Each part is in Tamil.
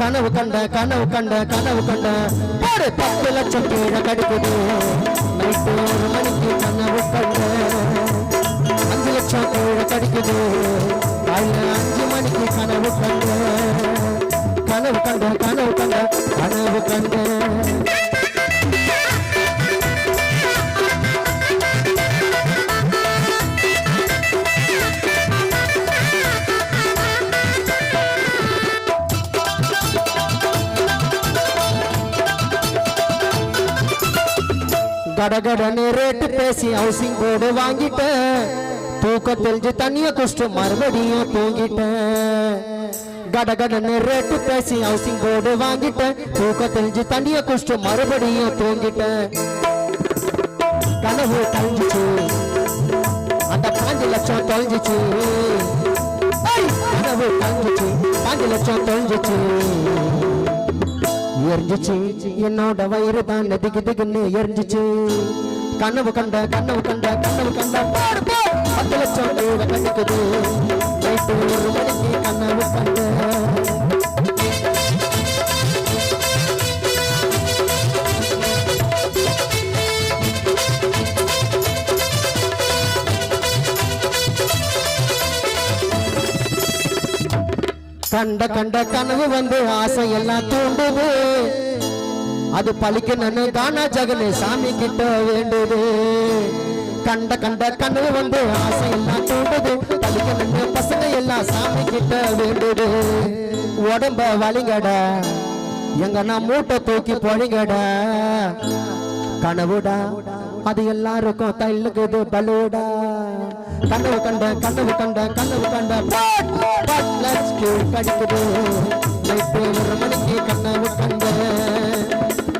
கனவு கண்ட கனவு கண்ட கனவு கண்ட ஒரு 10 லட்சம் கீழே கிடைக்குது நைட்டு 1 மணிக்கு கனவு கண்ட 5 லட்சம் கீழே கிடைக்குது காலைல 5 மணிக்கு கனவு கண்ட கனவு கண்ட கனவு கண்ட கனவு கண்ட கடகடன்னு ரேட்டு பேசி ஹவுசிங் போர்டு வாங்கிட்டேன் தூக்க தெரிஞ்சு தண்ணிய குஷ்டு மறுபடியும் தூங்கிட்டேன் கடகடன்னு ரேட்டு பேசி ஹவுசிங் போர்டு வாங்கிட்டேன் தூக்க தெரிஞ்சு தண்ணிய குஷ்டு மறுபடியும் தூங்கிட்டேன் கனவு கழிஞ்சிச்சு அந்த 5 லட்சம் தொலைஞ்சிச்சு கனவு கழிஞ்சிச்சு 5 லட்சம் தொலைஞ்சிச்சு எரிஞ்சிச்சு என்னோட வயிறு தான் திக்கு திக்குன்னு எரிஞ்சிச்சு கனவு கண்ட கனவு கண்ட கனவு கண்ட 10 லட்சம் கீழே கிடைக்குது நைட்டு 1 மணிக்கு கனவு கண்ட கண்ட கண்ட கனவு வந்து ஆசை எல்லாம் தூண்டுது அது பழிக்கணும்னு தானா ஜகனே சாமி கிட்ட வேண்டுது கண்ட கண்ட கனவு வந்து ஆசை எல்லாம் தூண்டுது பழிக்கணும்னு பசங்க எல்லாம் சாமி கிட்ட வேண்டுது உடம்ப வலிங்கடா எங்க நான் மூட்டை தூக்கி போழிங்கடா கனவுடா அது எல்லாருக்கும் தள்ளுக்குது பலூடா கனவு கண்ட கனவு கண்ட கனவு கண்ட கிடைக்குது நைட்டு 1 மணிக்கு கனவு கண்ட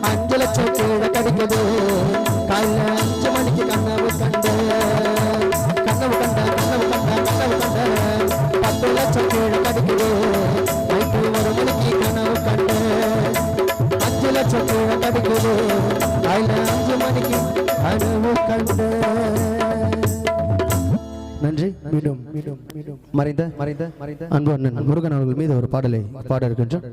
5 லட்சம் கீழே கிடைக்குது காலைல 5 மணிக்கு கனவு கண்ட கனவு கண்ட கனவு கண்ட கனவு கண்ட 10 லட்சம் கீழே கிடைக்குது நைட்டு 1 மணிக்கு கனவு கண்ட 5 லட்சம் கீழே கிடைக்குது காலைல 5 மணிக்கு கனவு கண்ட நன்றி. மீண்டும் மறைந்த அன்பு அண்ணன் முருகன் அவர்கள் மீது ஒரு பாடலை பாட இருக்கின்றோம்.